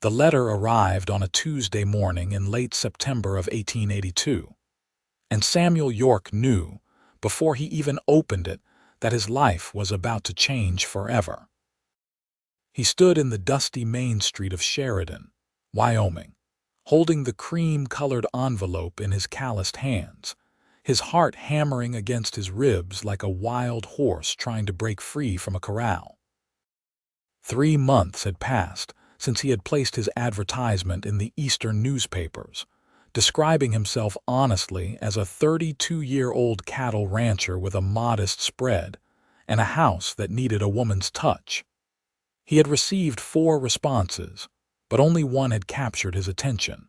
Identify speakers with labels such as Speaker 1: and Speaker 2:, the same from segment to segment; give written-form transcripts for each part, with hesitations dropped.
Speaker 1: The letter arrived on a Tuesday morning in late September of 1882, and Samuel York knew, before he even opened it, that his life was about to change forever. He stood in the dusty main street of Sheridan, Wyoming, holding the cream-colored envelope in his calloused hands, his heart hammering against his ribs like a wild horse trying to break free from a corral. 3 months had passed since he had placed his advertisement in the Eastern newspapers, describing himself honestly as a 32-year-old cattle rancher with a modest spread and a house that needed a woman's touch. He had received 4 responses, but only one had captured his attention.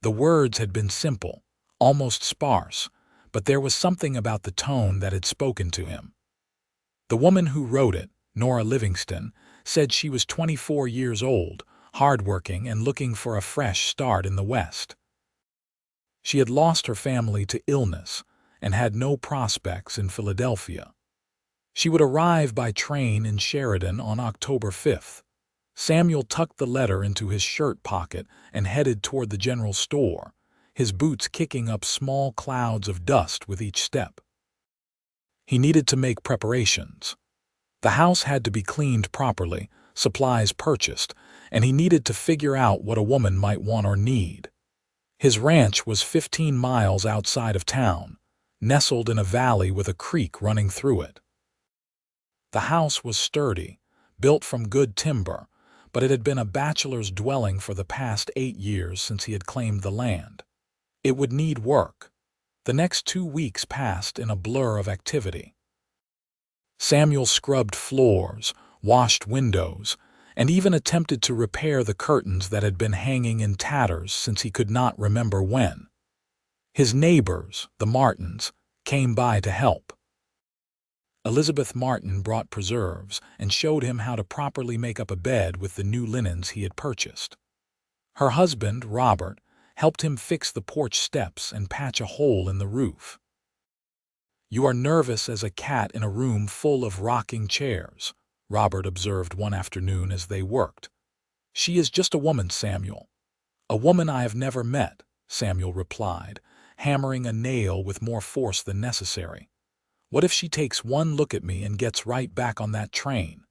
Speaker 1: The words had been simple, almost sparse, but there was something about the tone that had spoken to him. The woman who wrote it, Nora Livingston, said she was 24 years old, hardworking and looking for a fresh start in the West. She had lost her family to illness and had no prospects in Philadelphia. She would arrive by train in Sheridan on October 5th. Samuel tucked the letter into his shirt pocket and headed toward the general store, his boots kicking up small clouds of dust with each step. He needed to make preparations. The house had to be cleaned properly, supplies purchased, and he needed to figure out what a woman might want or need. His ranch was 15 miles outside of town, nestled in a valley with a creek running through it. The house was sturdy, built from good timber, but it had been a bachelor's dwelling for the past 8 years since he had claimed the land. It would need work. The next 2 weeks passed in a blur of activity. Samuel scrubbed floors, washed windows, and even attempted to repair the curtains that had been hanging in tatters since he could not remember when. His neighbors, the Martins, came by to help. Elizabeth Martin brought preserves and showed him how to properly make up a bed with the new linens he had purchased. Her husband, Robert, helped him fix the porch steps and patch a hole in the roof. "You are nervous as a cat in a room full of rocking chairs," Robert observed one afternoon as they worked. "She is just a woman, Samuel." "A woman I have never met," Samuel replied, hammering a nail with more force than necessary. "What if she takes one look at me and gets right back on that train?"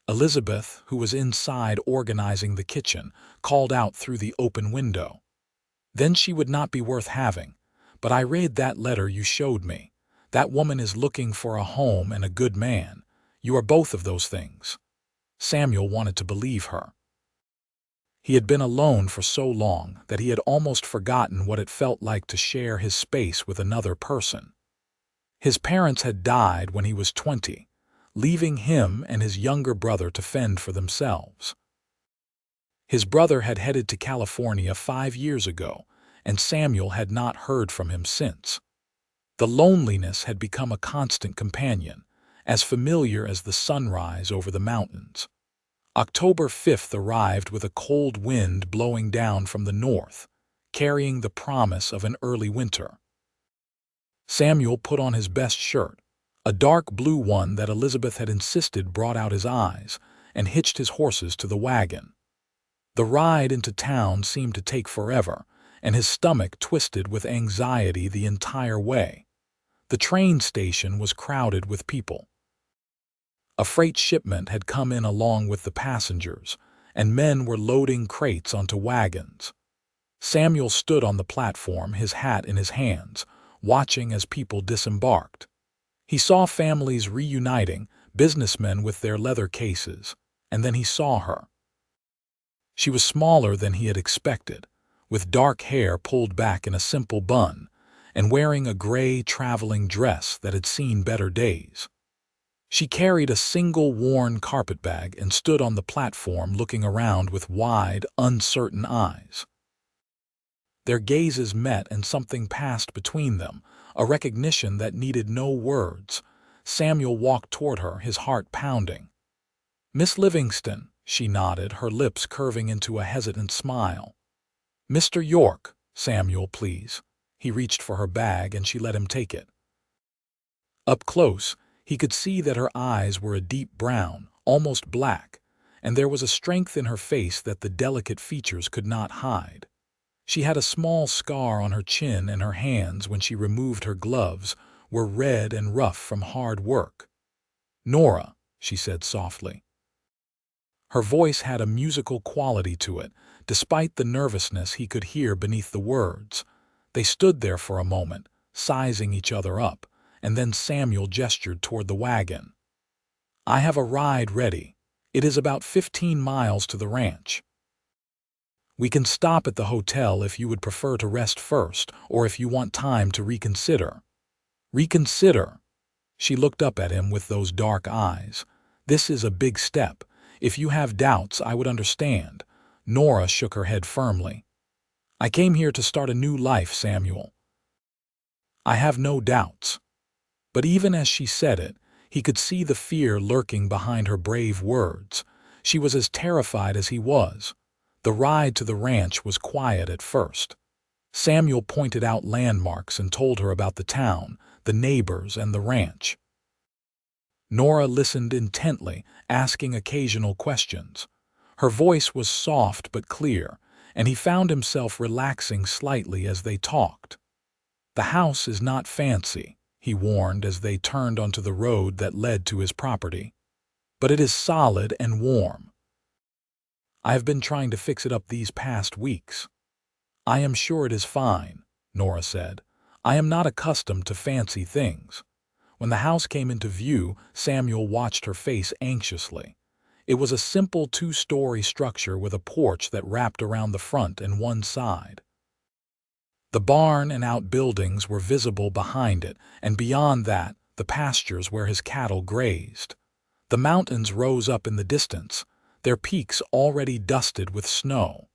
Speaker 1: Elizabeth, who was inside organizing the kitchen, called out through the open window. "Then she would not be worth having. But I read that letter you showed me. That woman is looking for a home and a good man. You are both of those things." Samuel wanted to believe her. He had been alone for so long that he had almost forgotten what it felt like to share his space with another person. His parents had died when he was 20, leaving him and his younger brother to fend for themselves. His brother had headed to California 5 years ago, and Samuel had not heard from him since. The loneliness had become a constant companion, as familiar as the sunrise over the mountains. October 5th arrived with a cold wind blowing down from the north, carrying the promise of an early winter. Samuel put on his best shirt, a dark blue one that Elizabeth had insisted brought out his eyes, and hitched his horses to the wagon. The ride into town seemed to take forever, and his stomach twisted with anxiety the entire way. The train station was crowded with people. A freight shipment had come in along with the passengers, and men were loading crates onto wagons. Samuel stood on the platform, his hat in his hands, watching as people disembarked. He saw families reuniting, businessmen with their leather cases, and then he saw her. She was smaller than he had expected, with dark hair pulled back in a simple bun, and wearing a gray traveling dress that had seen better days. She carried a single worn carpetbag and stood on the platform looking around with wide, uncertain eyes. Their gazes met and something passed between them, a recognition that needed no words. Samuel walked toward her, his heart pounding. "Miss Livingston," she nodded, her lips curving into a hesitant smile. "Mr. York, Samuel, please." He reached for her bag and she let him take it. Up close, he could see that her eyes were a deep brown, almost black, and there was a strength in her face that the delicate features could not hide. She had a small scar on her chin, and her hands, when she removed her gloves, were red and rough from hard work. "Nora," she said softly. Her voice had a musical quality to it. Despite the nervousness he could hear beneath the words. They stood there for a moment, sizing each other up, and then Samuel gestured toward the wagon. "I have a ride ready. It is about 15 miles to the ranch. We can stop at the hotel if you would prefer to rest first, or if you want time to reconsider." "Reconsider?" She looked up at him with those dark eyes. "This is a big step. If you have doubts, I would understand." Nora shook her head firmly. "I came here to start a new life, Samuel." "I have no doubts." But even as she said it, he could see the fear lurking behind her brave words. She was as terrified as he was. The ride to the ranch was quiet at first. Samuel pointed out landmarks and told her about the town, the neighbors, and the ranch. Nora listened intently, asking occasional questions. Her voice was soft but clear, and he found himself relaxing slightly as they talked. "The house is not fancy," he warned as they turned onto the road that led to his property. "But it is solid and warm. I have been trying to fix it up these past weeks." "I am sure it is fine," Nora said. "I am not accustomed to fancy things." When the house came into view, Samuel watched her face anxiously. It was a simple 2-story structure with a porch that wrapped around the front and one side. The barn and outbuildings were visible behind it, and beyond that, the pastures where his cattle grazed. The mountains rose up in the distance, their peaks already dusted with snow.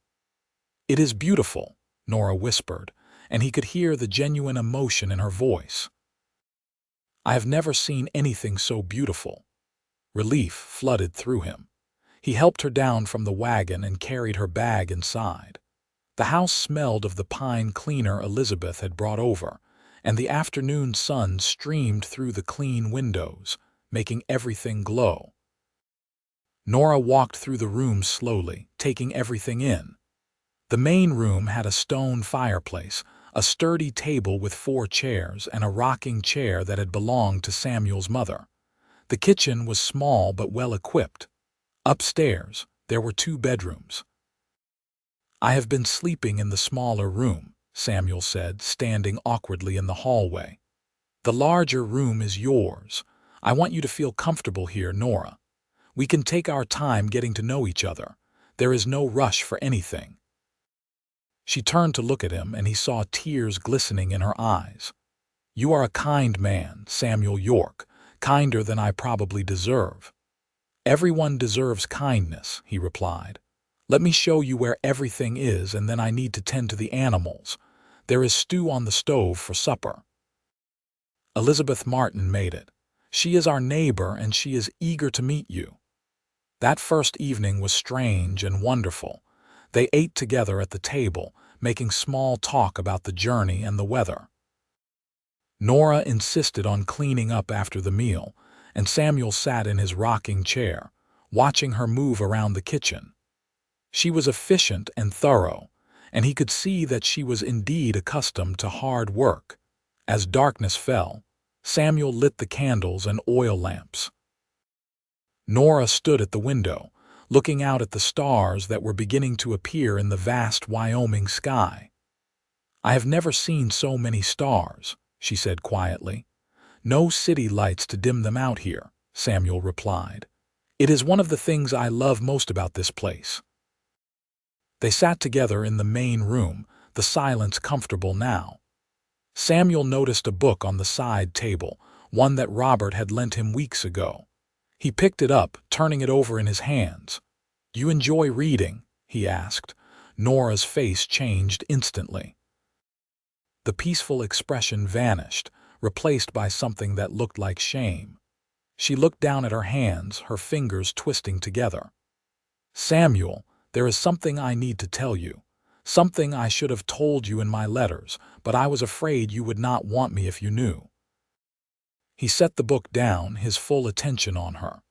Speaker 1: "It is beautiful," Nora whispered, and he could hear the genuine emotion in her voice. "I have never seen anything so beautiful." Relief flooded through him. He helped her down from the wagon and carried her bag inside. The house smelled of the pine cleaner Elizabeth had brought over, and the afternoon sun streamed through the clean windows, making everything glow. Nora walked through the room slowly, taking everything in. The main room had a stone fireplace, a sturdy table with 4 chairs, and a rocking chair that had belonged to Samuel's mother. The kitchen was small but well equipped. Upstairs, there were 2 bedrooms. "I have been sleeping in the smaller room," Samuel said, standing awkwardly in the hallway. "The larger room is yours. I want you to feel comfortable here, Nora. We can take our time getting to know each other. There is no rush for anything." She turned to look at him, and he saw tears glistening in her eyes. "You are a kind man, Samuel York, kinder than I probably deserve." "Everyone deserves kindness," he replied. "Let me show you where everything is, and then I need to tend to the animals. There is stew on the stove for supper. Elizabeth Martin made it. She is our neighbor, and she is eager to meet you." That first evening was strange and wonderful. They ate together at the table, making small talk about the journey and the weather. Nora insisted on cleaning up after the meal, and Samuel sat in his rocking chair, watching her move around the kitchen. She was efficient and thorough, and he could see that she was indeed accustomed to hard work. As darkness fell, Samuel lit the candles and oil lamps. Nora stood at the window, looking out at the stars that were beginning to appear in the vast Wyoming sky. "I have never seen so many stars," she said quietly. "No city lights to dim them out here," Samuel replied. "It is one of the things I love most about this place." They sat together in the main room, the silence comfortable now. Samuel noticed a book on the side table, one that Robert had lent him weeks ago. He picked it up, turning it over in his hands. "You enjoy reading?" he asked. Nora's face changed instantly. The peaceful expression vanished, replaced by something that looked like shame. She looked down at her hands, her fingers twisting together. "Samuel, there is something I need to tell you. Something I should have told you in my letters, but I was afraid you would not want me if you knew." He set the book down, his full attention on her.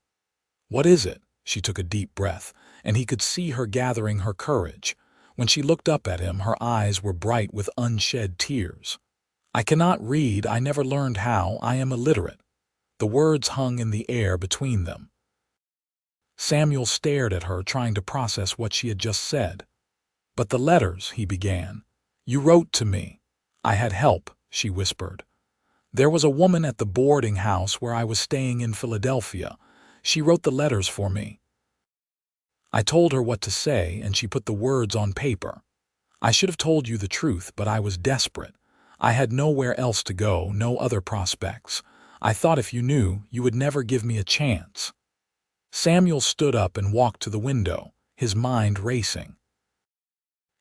Speaker 1: "What is it?" She took a deep breath, and he could see her gathering her courage. When she looked up at him, her eyes were bright with unshed tears. "I cannot read. I never learned how. I am illiterate." The words hung in the air between them. Samuel stared at her, trying to process what she had just said. "But the letters," he began. "You wrote to me." "I had help," she whispered. "There was a woman at the boarding house where I was staying in Philadelphia. She wrote the letters for me. I told her what to say, and she put the words on paper. I should have told you the truth, but I was desperate. I had nowhere else to go, no other prospects. I thought if you knew, you would never give me a chance." Samuel stood up and walked to the window, his mind racing.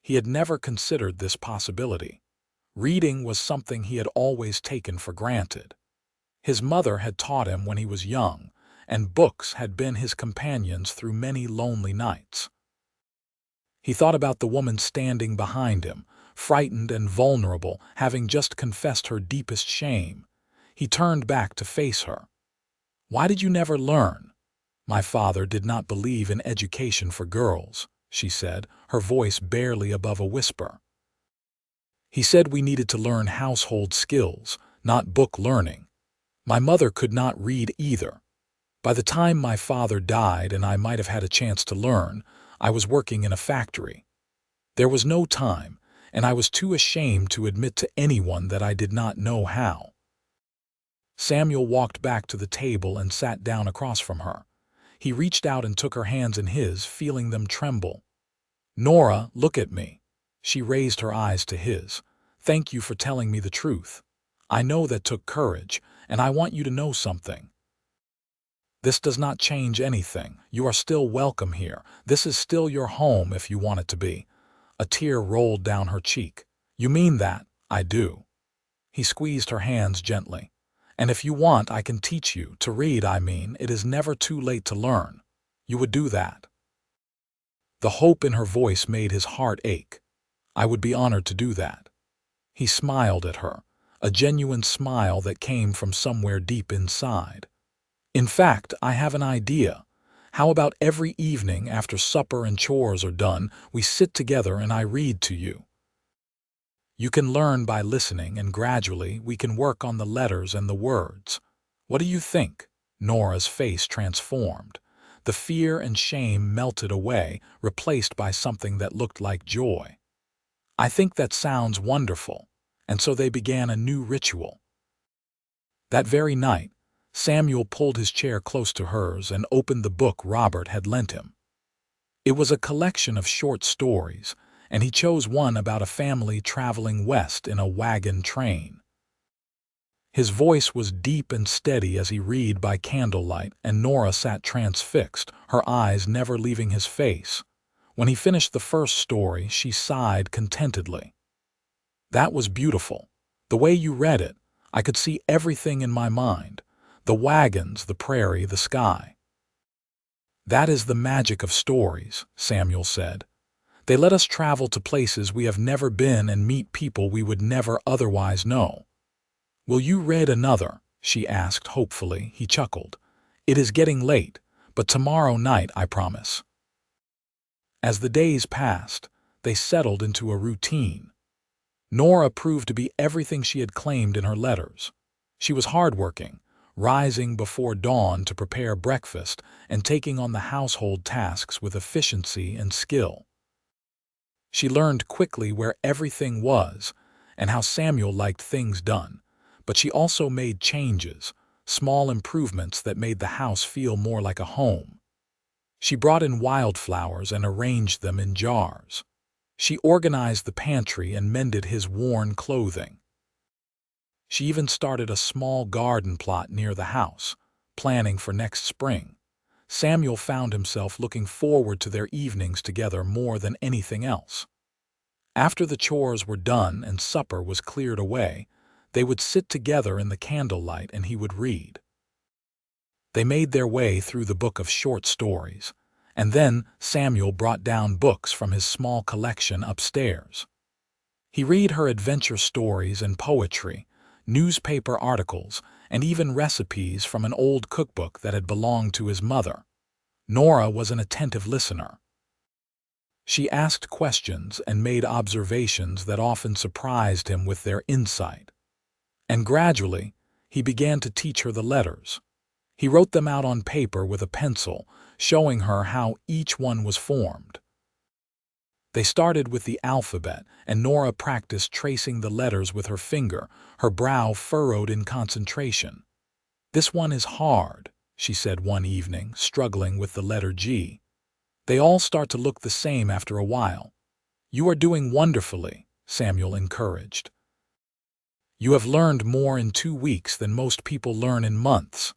Speaker 1: He had never considered this possibility. Reading was something he had always taken for granted. His mother had taught him when he was young, and books had been his companions through many lonely nights. He thought about the woman standing behind him, frightened and vulnerable, having just confessed her deepest shame. He turned back to face her. "Why did you never learn?" "My father did not believe in education for girls," she said, her voice barely above a whisper. "He said we needed to learn household skills, not book learning. My mother could not read either. By the time my father died and I might have had a chance to learn, I was working in a factory. There was no time, and I was too ashamed to admit to anyone that I did not know how." Samuel walked back to the table and sat down across from her. He reached out and took her hands in his, feeling them tremble. "Nora, look at me." She raised her eyes to his. "Thank you for telling me the truth. I know that took courage, and I want you to know something. This does not change anything. You are still welcome here. This is still your home if you want it to be." A tear rolled down her cheek. "You mean that?" "I do." He squeezed her hands gently. "And if you want, I can teach you to read. I mean, it is never too late to learn. You would do that?" The hope in her voice made his heart ache. "I would be honored to do that." He smiled at her, a genuine smile that came from somewhere deep inside. "In fact, I have an idea. How about every evening after supper and chores are done, we sit together and I read to you? You can learn by listening, and gradually we can work on the letters and the words. What do you think?" Nora's face transformed. The fear and shame melted away, replaced by something that looked like joy. "I think that sounds wonderful." And so they began a new ritual. That very night, Samuel pulled his chair close to hers and opened the book Robert had lent him. It was a collection of short stories, and he chose one about a family traveling west in a wagon train. His voice was deep and steady as he read by candlelight, and Nora sat transfixed, her eyes never leaving his face. When he finished the first story, she sighed contentedly. "That was beautiful. The way you read it, I could see everything in my mind. The wagons, the prairie, the sky." "That is the magic of stories," Samuel said. "They let us travel to places we have never been and meet people we would never otherwise know." "Will you read another?" she asked hopefully. He chuckled. "It is getting late, but tomorrow night, I promise." As the days passed, they settled into a routine. Nora proved to be everything she had claimed in her letters. She was hardworking, rising before dawn to prepare breakfast and taking on the household tasks with efficiency and skill. She learned quickly where everything was and how Samuel liked things done, but she also made changes, small improvements that made the house feel more like a home. She brought in wildflowers and arranged them in jars. She organized the pantry and mended his worn clothing. She even started a small garden plot near the house, planning for next spring. Samuel found himself looking forward to their evenings together more than anything else. After the chores were done and supper was cleared away, they would sit together in the candlelight and he would read. They made their way through the book of short stories, and then Samuel brought down books from his small collection upstairs. He read her adventure stories and poetry, newspaper articles, and even recipes from an old cookbook that had belonged to his mother. Nora was an attentive listener. She asked questions and made observations that often surprised him with their insight. And gradually, he began to teach her the letters. He wrote them out on paper with a pencil, showing her how each one was formed. They started with the alphabet, and Nora practiced tracing the letters with her finger, her brow furrowed in concentration. "This one is hard," she said one evening, struggling with the letter G. "They all start to look the same after a while." "You are doing wonderfully," Samuel encouraged. "You have learned more in 2 weeks than most people learn in months."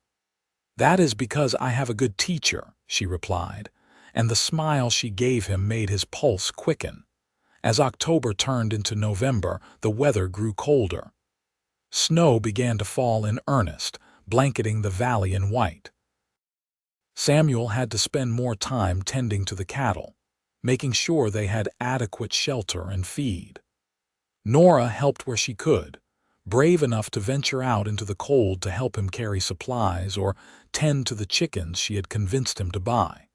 Speaker 1: "That is because I have a good teacher," she replied, and the smile she gave him made his pulse quicken. As October turned into November, the weather grew colder. Snow began to fall in earnest, blanketing the valley in white. Samuel had to spend more time tending to the cattle, making sure they had adequate shelter and feed. Nora helped where she could, brave enough to venture out into the cold to help him carry supplies or tend to the chickens she had convinced him to buy.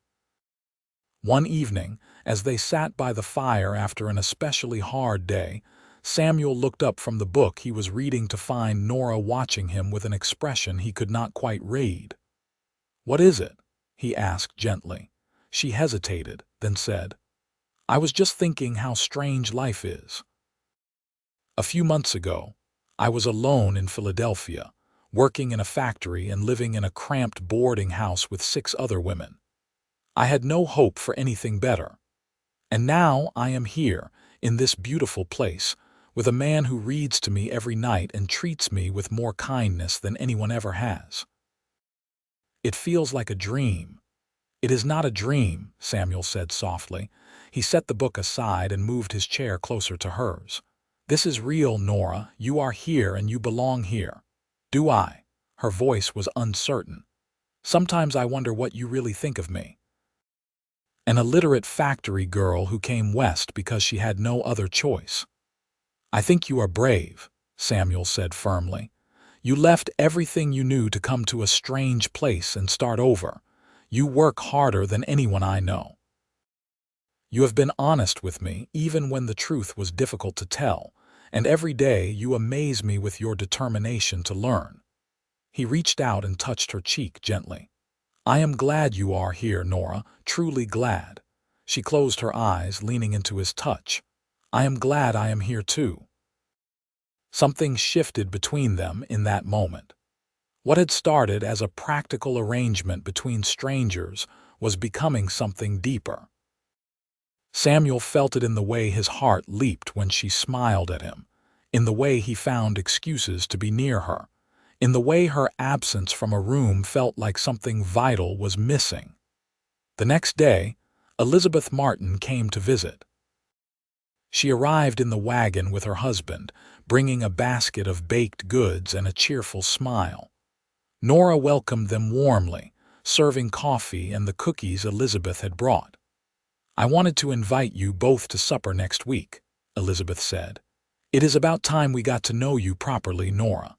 Speaker 1: One evening, as they sat by the fire after an especially hard day, Samuel looked up from the book he was reading to find Nora watching him with an expression he could not quite read. "What is it?" he asked gently. She hesitated, then said, "I was just thinking how strange life is. A few months ago, I was alone in Philadelphia, working in a factory and living in a cramped boarding house with 6 other women. I had no hope for anything better. And now I am here, in this beautiful place, with a man who reads to me every night and treats me with more kindness than anyone ever has. It feels like a dream." "It is not a dream," Samuel said softly. He set the book aside and moved his chair closer to hers. "This is real, Nora. You are here and you belong here." "Do I?" Her voice was uncertain. "Sometimes I wonder what you really think of me." "An illiterate factory girl who came west because she had no other choice." "I think you are brave," Samuel said firmly. "You left everything you knew to come to a strange place and start over. You work harder than anyone I know. You have been honest with me even when the truth was difficult to tell, and every day you amaze me with your determination to learn." He reached out and touched her cheek gently. "I am glad you are here, Nora, truly glad." She closed her eyes, leaning into his touch. "I am glad I am here too." Something shifted between them in that moment. What had started as a practical arrangement between strangers was becoming something deeper. Samuel felt it in the way his heart leaped when she smiled at him, in the way he found excuses to be near her, in the way her absence from a room felt like something vital was missing. The next day, Elizabeth Martin came to visit. She arrived in the wagon with her husband, bringing a basket of baked goods and a cheerful smile. Nora welcomed them warmly, serving coffee and the cookies Elizabeth had brought. "I wanted to invite you both to supper next week," Elizabeth said. "It is about time we got to know you properly, Nora.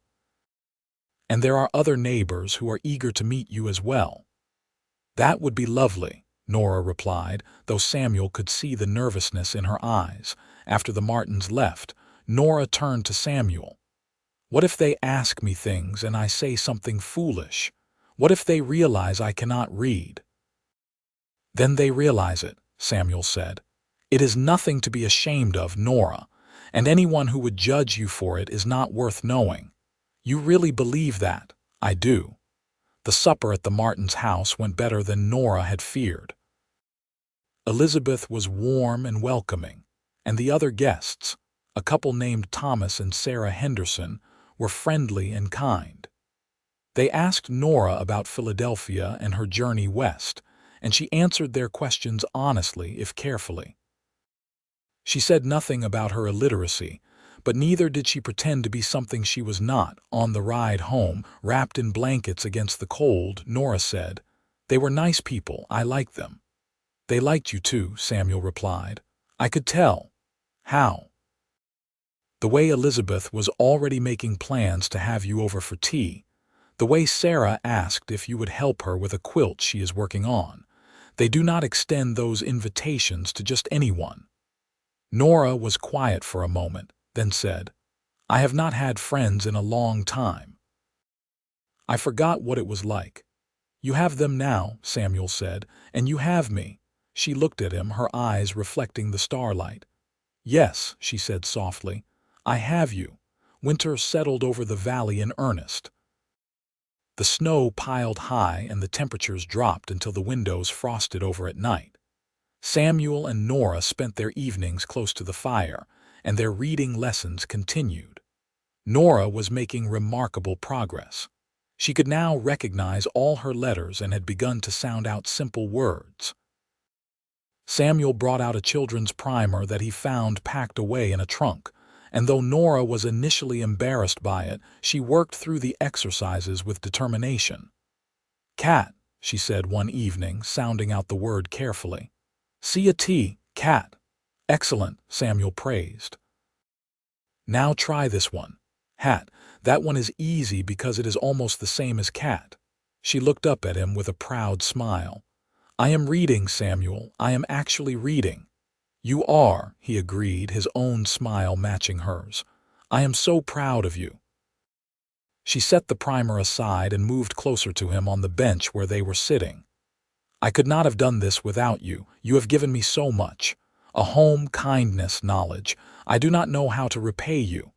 Speaker 1: And there are other neighbors who are eager to meet you as well." "That would be lovely," Nora replied, though Samuel could see the nervousness in her eyes. After the Martins left, Nora turned to Samuel. "What if they ask me things and I say something foolish? What if they realize I cannot read?" "Then they realize it," Samuel said. "It is nothing to be ashamed of, Nora, and anyone who would judge you for it is not worth knowing." "You really believe that?" "I do." The supper at the Martins' house went better than Nora had feared. Elizabeth was warm and welcoming, and the other guests, a couple named Thomas and Sarah Henderson, were friendly and kind. They asked Nora about Philadelphia and her journey west, and she answered their questions honestly if carefully. She said nothing about her illiteracy, but neither did she pretend to be something she was not. On the ride home, wrapped in blankets against the cold, Nora said, "They were nice people, I liked them." "They liked you too," Samuel replied. "I could tell." "How?" "The way Elizabeth was already making plans to have you over for tea. The way Sarah asked if you would help her with a quilt she is working on. They do not extend those invitations to just anyone. Nora was quiet for a moment, then said, "I have not had friends in a long time. I forgot what it was like." "You have them now," Samuel said, "and you have me." She looked at him, her eyes reflecting the starlight. "Yes," she said softly, "I have you." Winter settled over the valley in earnest. The snow piled high and the temperatures dropped until the windows frosted over at night. Samuel and Nora spent their evenings close to the fire, and their reading lessons continued. Nora was making remarkable progress. She could now recognize all her letters and had begun to sound out simple words. Samuel brought out a children's primer that he found packed away in a trunk, and though Nora was initially embarrassed by it, she worked through the exercises with determination. "Cat," she said one evening, sounding out the word carefully. "C-A-T, cat." "Excellent," Samuel praised. "Now try this one. Hat. That one is easy because it is almost the same as cat." She looked up at him with a proud smile. "I am reading, Samuel. I am actually reading." "You are," he agreed, his own smile matching hers. "I am so proud of you." She set the primer aside and moved closer to him on the bench where they were sitting. "I could not have done this without you. You have given me so much. A home, kindness, knowledge. I do not know how to repay you."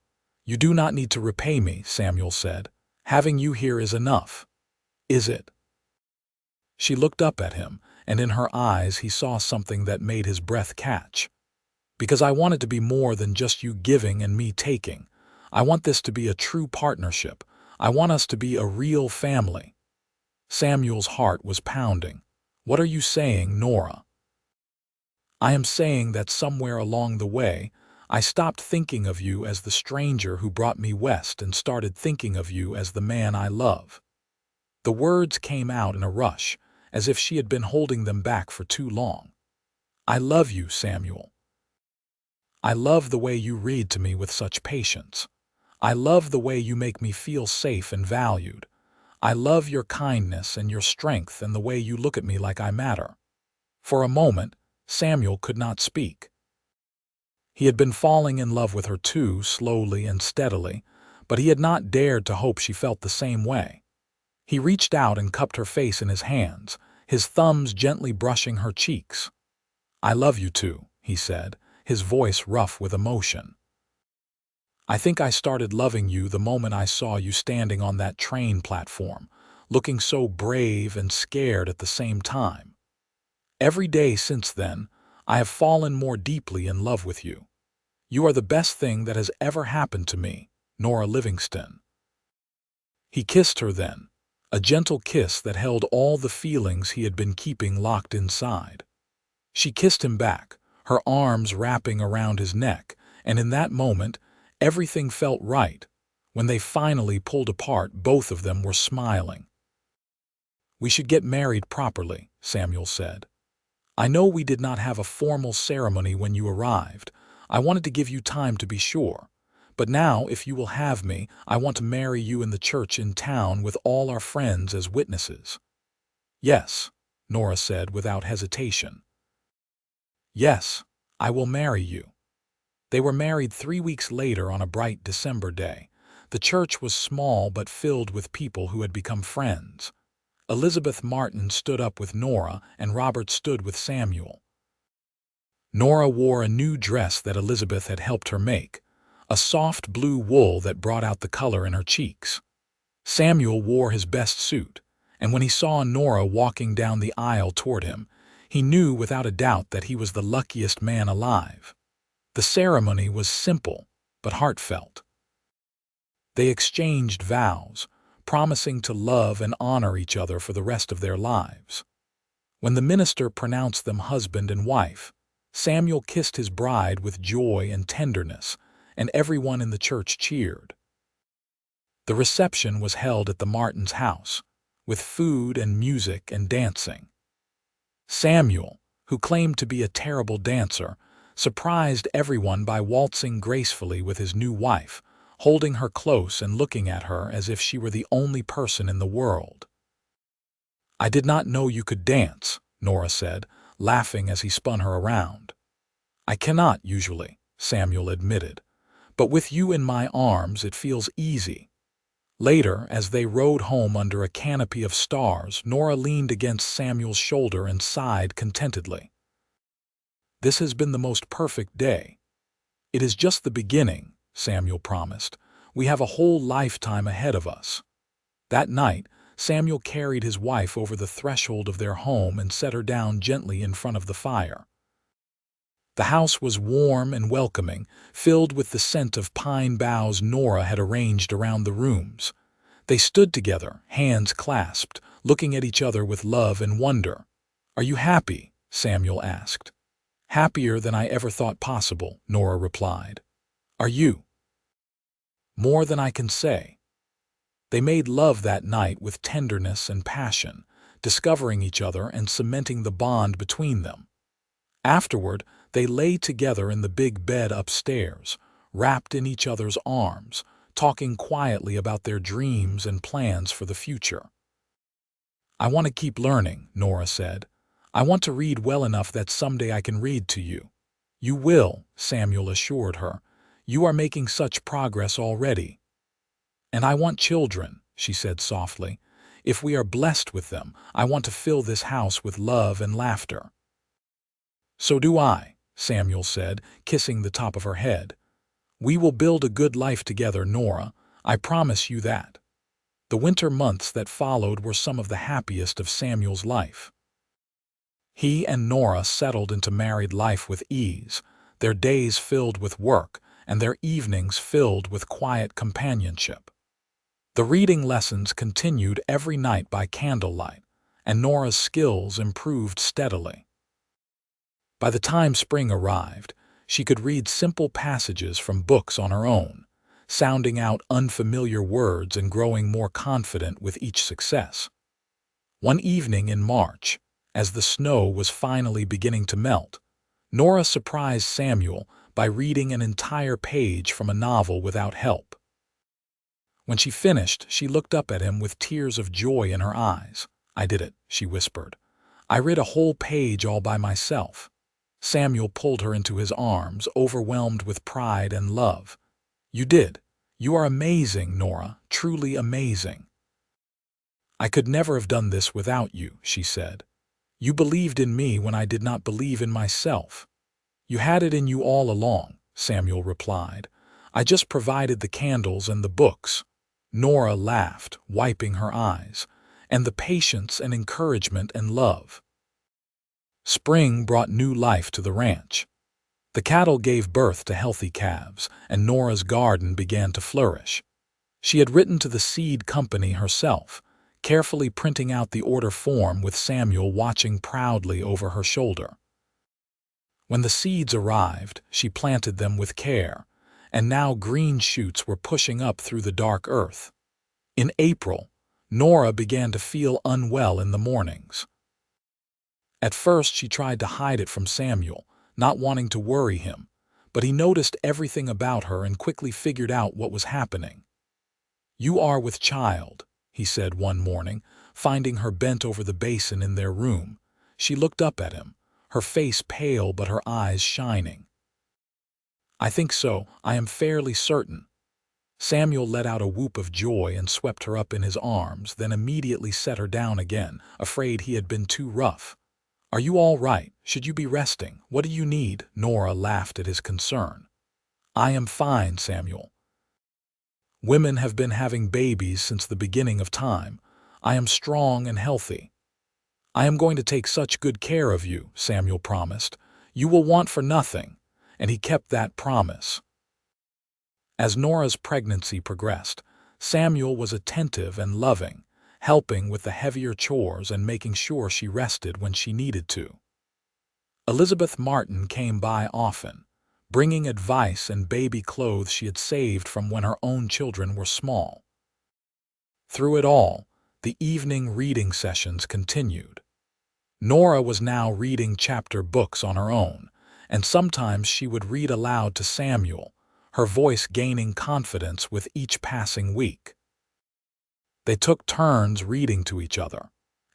Speaker 1: "You do not need to repay me," Samuel said. "Having you here is enough." "Is it?" She looked up at him, and in her eyes he saw something that made his breath catch. "Because I want it to be more than just you giving and me taking. I want this to be a true partnership. I want us to be a real family." Samuel's heart was pounding. "What are you saying, Nora?" "I am saying that somewhere along the way, I stopped thinking of you as the stranger who brought me west and started thinking of you as the man I love." The words came out in a rush, as if she had been holding them back for too long. "I love you, Samuel. I love the way you read to me with such patience. I love the way you make me feel safe and valued. I love your kindness and your strength and the way you look at me like I matter." For a moment, Samuel could not speak. He had been falling in love with her too, slowly and steadily, but he had not dared to hope she felt the same way. He reached out and cupped her face in his hands, his thumbs gently brushing her cheeks. "I love you too," he said, his voice rough with emotion. "I think I started loving you the moment I saw you standing on that train platform, looking so brave and scared at the same time. Every day since then, I have fallen more deeply in love with you. You are the best thing that has ever happened to me, Nora Livingston." He kissed her then, a gentle kiss that held all the feelings he had been keeping locked inside. She kissed him back, her arms wrapping around his neck, and in that moment, everything felt right. When they finally pulled apart, both of them were smiling. "We should get married properly," Samuel said. "I know we did not have a formal ceremony when you arrived. I wanted to give you time to be sure. But now, if you will have me, I want to marry you in the church in town with all our friends as witnesses." "Yes," Nora said without hesitation. "Yes, I will marry you." They were married 3 weeks later on a bright December day. The church was small but filled with people who had become friends. Elizabeth Martin stood up with Nora and Robert stood with Samuel. Nora wore a new dress that Elizabeth had helped her make, a soft blue wool that brought out the color in her cheeks. Samuel wore his best suit, and when he saw Nora walking down the aisle toward him, he knew without a doubt that he was the luckiest man alive. The ceremony was simple but heartfelt. They exchanged vows, promising to love and honor each other for the rest of their lives. When the minister pronounced them husband and wife, Samuel kissed his bride with joy and tenderness, and everyone in the church cheered. The reception was held at the Martins' house, with food and music and dancing. Samuel, who claimed to be a terrible dancer, surprised everyone by waltzing gracefully with his new wife, holding her close and looking at her as if she were the only person in the world. "I did not know you could dance," Nora said, laughing as he spun her around. I cannot usually, Samuel admitted, but with you in my arms it feels easy. Later, as they rode home under a canopy of stars, Nora leaned against Samuel's shoulder and sighed contentedly. This has been the most perfect day. It is just the beginning, Samuel promised. We have a whole lifetime ahead of us. That night, Samuel carried his wife over the threshold of their home and set her down gently in front of the fire. The house was warm and welcoming, filled with the scent of pine boughs Nora had arranged around the rooms. They stood together, hands clasped, looking at each other with love and wonder. Are you happy? Samuel asked. Happier than I ever thought possible, Nora replied. Are you? More than I can say. They made love that night with tenderness and passion, discovering each other and cementing the bond between them. Afterward, they lay together in the big bed upstairs, wrapped in each other's arms, talking quietly about their dreams and plans for the future. I want to keep learning, Nora said. I want to read well enough that someday I can read to you. You will, Samuel assured her. You are making such progress already. And I want children, she said softly. If we are blessed with them, I want to fill this house with love and laughter. So do I, Samuel said, kissing the top of her head. We will build a good life together, Nora. I promise you that. The winter months that followed were some of the happiest of Samuel's life. He and Nora settled into married life with ease, their days filled with work and their evenings filled with quiet companionship. The reading lessons continued every night by candlelight, and Nora's skills improved steadily. By the time spring arrived, she could read simple passages from books on her own, sounding out unfamiliar words and growing more confident with each success. One evening in March, as the snow was finally beginning to melt, Nora surprised Samuel by reading an entire page from a novel without help. When she finished, she looked up at him with tears of joy in her eyes. I did it, she whispered. I read a whole page all by myself. Samuel pulled her into his arms, overwhelmed with pride and love. You did. You are amazing, Nora, truly amazing. I could never have done this without you, she said. You believed in me when I did not believe in myself. You had it in you all along, Samuel replied. I just provided the candles and the books. Nora laughed, wiping her eyes, and the patience and encouragement and love. Spring brought new life to the ranch. The cattle gave birth to healthy calves, and Nora's garden began to flourish. She had written to the seed company herself, carefully printing out the order form with Samuel watching proudly over her shoulder. When the seeds arrived, she planted them with care, and now green shoots were pushing up through the dark earth. In April, Nora began to feel unwell in the mornings. At first, she tried to hide it from Samuel, not wanting to worry him, but he noticed everything about her and quickly figured out what was happening. You are with child, he said one morning, finding her bent over the basin in their room. She looked up at him, her face pale but her eyes shining. I think so, I am fairly certain. Samuel let out a whoop of joy and swept her up in his arms, then immediately set her down again, afraid he had been too rough. Are you all right? Should you be resting? What do you need? Nora laughed at his concern. I am fine, Samuel. Women have been having babies since the beginning of time. I am strong and healthy. I am going to take such good care of you, Samuel promised. You will want for nothing, and he kept that promise. As Nora's pregnancy progressed, Samuel was attentive and loving, helping with the heavier chores and making sure she rested when she needed to. Elizabeth Martin came by often, bringing advice and baby clothes she had saved from when her own children were small. Through it all, the evening reading sessions continued. Nora was now reading chapter books on her own, and sometimes she would read aloud to Samuel, her voice gaining confidence with each passing week. They took turns reading to each other,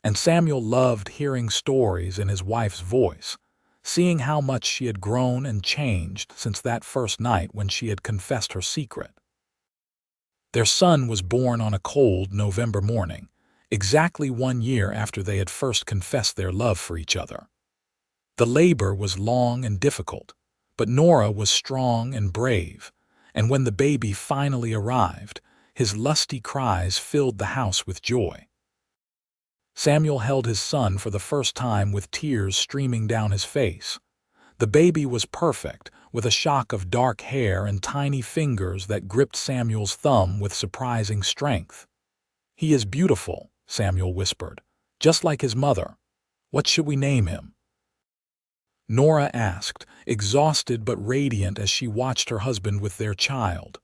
Speaker 1: And Samuel loved hearing stories in his wife's voice, seeing how much she had grown and changed since that first night when she had confessed her secret. Their son was born on a cold November morning, exactly 1 year after they had first confessed their love for each other. The labor was long and difficult, but Nora was strong and brave, and when the baby finally arrived, his lusty cries filled the house with joy. Samuel held his son for the first time with tears streaming down his face. The baby was perfect, with a shock of dark hair and tiny fingers that gripped Samuel's thumb with surprising strength. "He is beautiful," Samuel whispered, "just like his mother. What should we name him?" Nora asked, exhausted but radiant as she watched her husband with their child.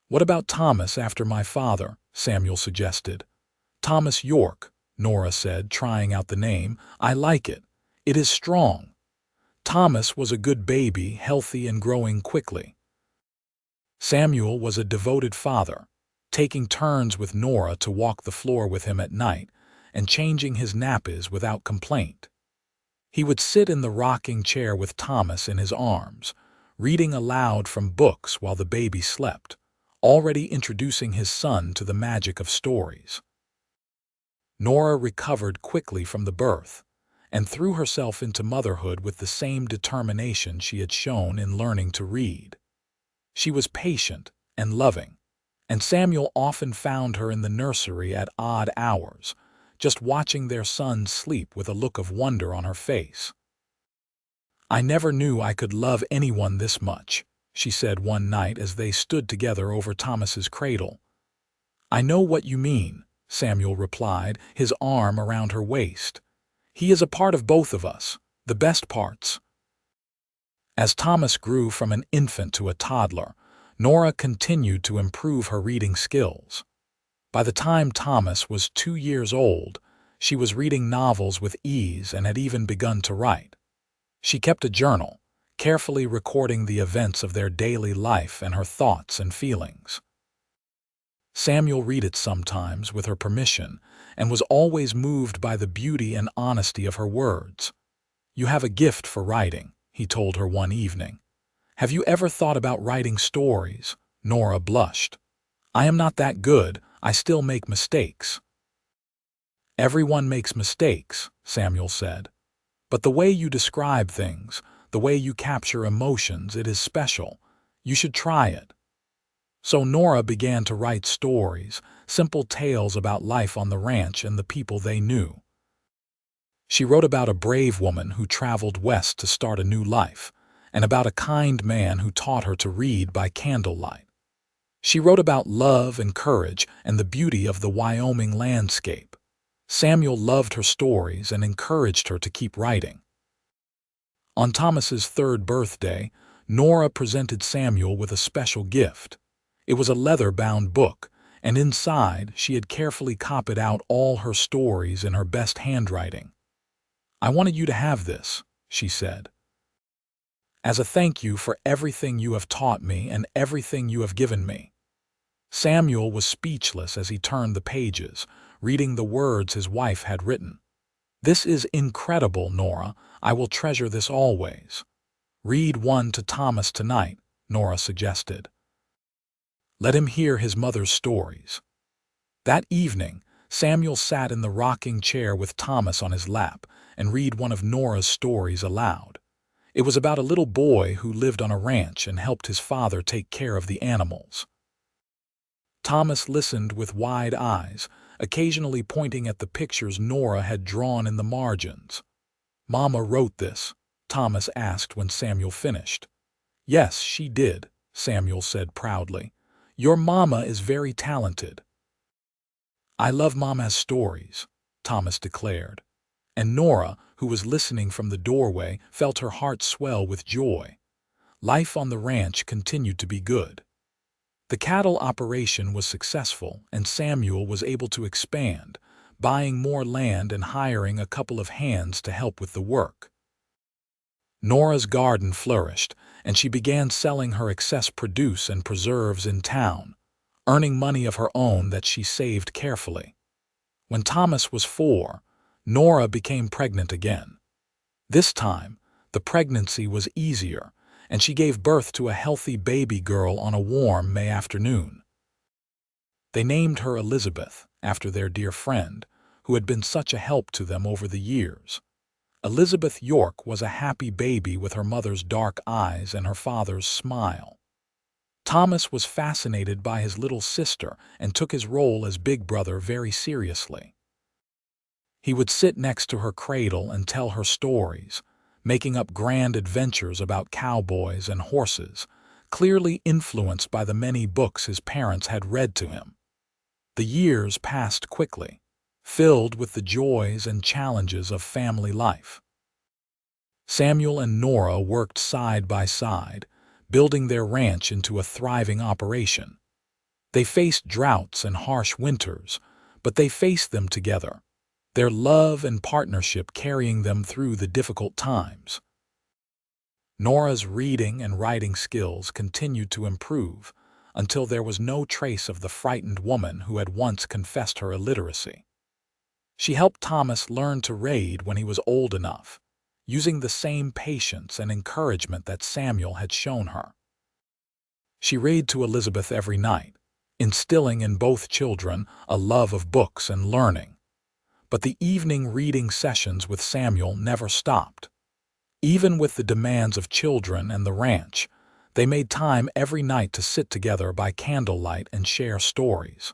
Speaker 1: "What about Thomas after my father?" Samuel suggested. "Thomas York," Nora said, trying out the name. "I like it. It is strong." Thomas was a good baby, healthy and growing quickly. Samuel was a devoted father, taking turns with Nora to walk the floor with him at night and changing his nappies without complaint. He would sit in the rocking chair with Thomas in his arms, reading aloud from books while the baby slept, already introducing his son to the magic of stories. Nora recovered quickly from the birth and threw herself into motherhood with the same determination she had shown in learning to read. She was patient and loving, and Samuel often found her in the nursery at odd hours, just watching their son sleep with a look of wonder on her face. "I never knew I could love anyone this much," she said one night as they stood together over Thomas's cradle. "I know what you mean," Samuel replied, his arm around her waist. "He is a part of both of us, the best parts." As Thomas grew from an infant to a toddler, Nora continued to improve her reading skills. By the time Thomas was 2 years old, she was reading novels with ease and had even begun to write. She kept a journal, carefully recording the events of their daily life and her thoughts and feelings. Samuel read it sometimes with her permission and was always moved by the beauty and honesty of her words. "You have a gift for writing," he told her one evening. "Have you ever thought about writing stories?" Nora blushed. "I am not that good. I still make mistakes." "Everyone makes mistakes," Samuel said. "But the way you describe things, the way you capture emotions, it is special. You should try it." So Nora began to write stories, simple tales about life on the ranch and the people they knew. She wrote about a brave woman who traveled west to start a new life, and about a kind man who taught her to read by candlelight. She wrote about love and courage and the beauty of the Wyoming landscape. Samuel loved her stories and encouraged her to keep writing. On Thomas's 3rd birthday, Nora presented Samuel with a special gift. It was a leather-bound book, and inside she had carefully copied out all her stories in her best handwriting. "I wanted you to have this," she said, "as a thank you for everything you have taught me and everything you have given me." Samuel was speechless as he turned the pages, reading the words his wife had written. "This is incredible, Nora. I will treasure this always." "Read one to Thomas tonight," Nora suggested. "Let him hear his mother's stories." That evening, Samuel sat in the rocking chair with Thomas on his lap and read one of Nora's stories aloud. It was about a little boy who lived on a ranch and helped his father take care of the animals. Thomas listened with wide eyes, occasionally pointing at the pictures Nora had drawn in the margins. "Mama wrote this?" Thomas asked when Samuel finished. "Yes, she did," Samuel said proudly. "Your mama is very talented." "I love Mama's stories," Thomas declared. And Nora, who was listening from the doorway, felt her heart swell with joy. Life on the ranch continued to be good. The cattle operation was successful, and Samuel was able to expand, buying more land and hiring a couple of hands to help with the work. Nora's garden flourished, and she began selling her excess produce and preserves in town, earning money of her own that she saved carefully. When Thomas was 4, Nora became pregnant again. This time, the pregnancy was easier, and she gave birth to a healthy baby girl on a warm May afternoon. They named her Elizabeth, after their dear friend, who had been such a help to them over the years. Elizabeth York was a happy baby with her mother's dark eyes and her father's smile. Thomas was fascinated by his little sister and took his role as big brother very seriously. He would sit next to her cradle and tell her stories, making up grand adventures about cowboys and horses, clearly influenced by the many books his parents had read to him. The years passed quickly, filled with the joys and challenges of family life. Samuel and Nora worked side by side, building their ranch into a thriving operation. They faced droughts and harsh winters, but they faced them together, their love and partnership carrying them through the difficult times. Nora's reading and writing skills continued to improve until there was no trace of the frightened woman who had once confessed her illiteracy. She helped Thomas learn to read when he was old enough, using the same patience and encouragement that Samuel had shown her. She read to Elizabeth every night, instilling in both children a love of books and learning. But the evening reading sessions with Samuel never stopped. Even with the demands of children and the ranch, they made time every night to sit together by candlelight and share stories.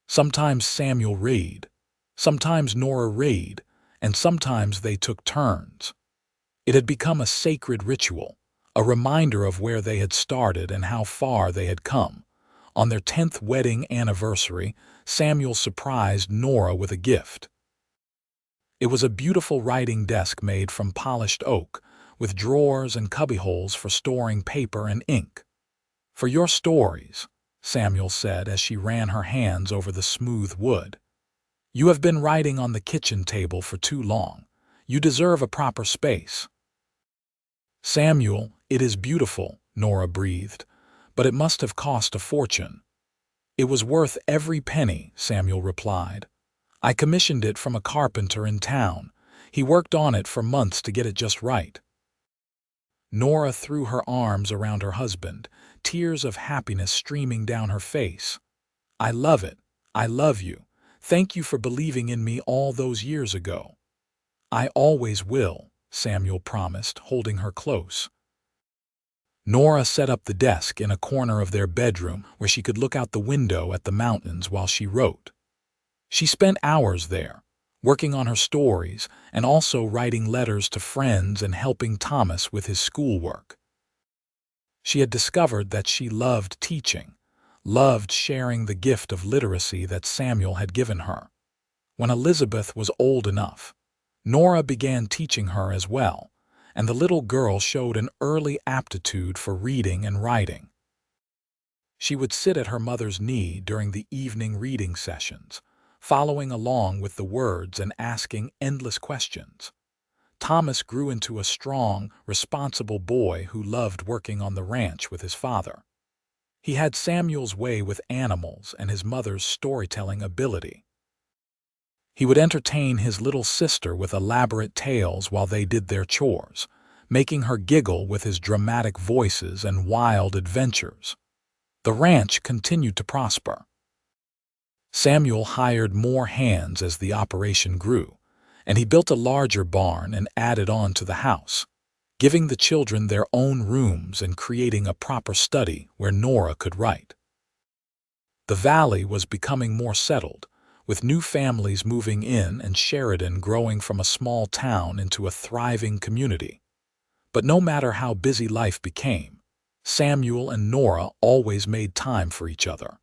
Speaker 1: Sometimes Samuel read, sometimes Nora read, and sometimes they took turns. It had become a sacred ritual, a reminder of where they had started and how far they had come. On their 10th wedding anniversary, Samuel surprised Nora with a gift. It was a beautiful writing desk made from polished oak, with drawers and cubbyholes for storing paper and ink. "For your stories," Samuel said as she ran her hands over the smooth wood. "You have been writing on the kitchen table for too long. You deserve a proper space." "Samuel, it is beautiful," Nora breathed, "but it must have cost a fortune." "It was worth every penny," Samuel replied. "I commissioned it from a carpenter in town. He worked on it for months to get it just right." Nora threw her arms around her husband, tears of happiness streaming down her face. "I love it. I love you. Thank you for believing in me all those years ago." "I always will," Samuel promised, holding her close. Nora set up the desk in a corner of their bedroom where she could look out the window at the mountains while she wrote. She spent hours there, working on her stories and also writing letters to friends and helping Thomas with his schoolwork. She had discovered that she loved teaching, loved sharing the gift of literacy that Samuel had given her. When Elizabeth was old enough, Nora began teaching her as well, and the little girl showed an early aptitude for reading and writing. She would sit at her mother's knee during the evening reading sessions, following along with the words and asking endless questions. Thomas grew into a strong, responsible boy who loved working on the ranch with his father. He had Samuel's way with animals and his mother's storytelling ability. He would entertain his little sister with elaborate tales while they did their chores, making her giggle with his dramatic voices and wild adventures. The ranch continued to prosper. Samuel hired more hands as the operation grew, and he built a larger barn and added on to the house, giving the children their own rooms and creating a proper study where Nora could write. The valley was becoming more settled, with new families moving in and Sheridan growing from a small town into a thriving community. But no matter how busy life became, Samuel and Nora always made time for each other.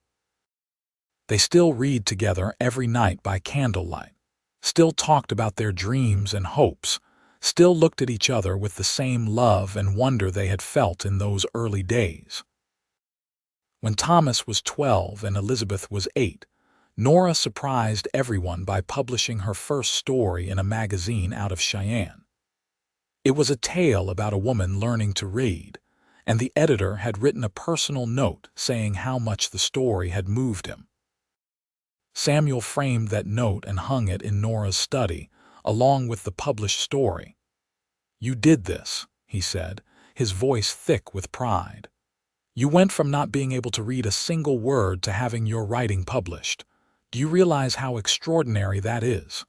Speaker 1: They still read together every night by candlelight, still talked about their dreams and hopes, still looked at each other with the same love and wonder they had felt in those early days. When Thomas was 12 and Elizabeth was 8, Nora surprised everyone by publishing her first story in a magazine out of Cheyenne. It was a tale about a woman learning to read, and the editor had written a personal note saying how much the story had moved him. Samuel framed that note and hung it in Nora's study, along with the published story. "You did this," he said, his voice thick with pride. "You went from not being able to read a single word to having your writing published. Do you realize how extraordinary that is?"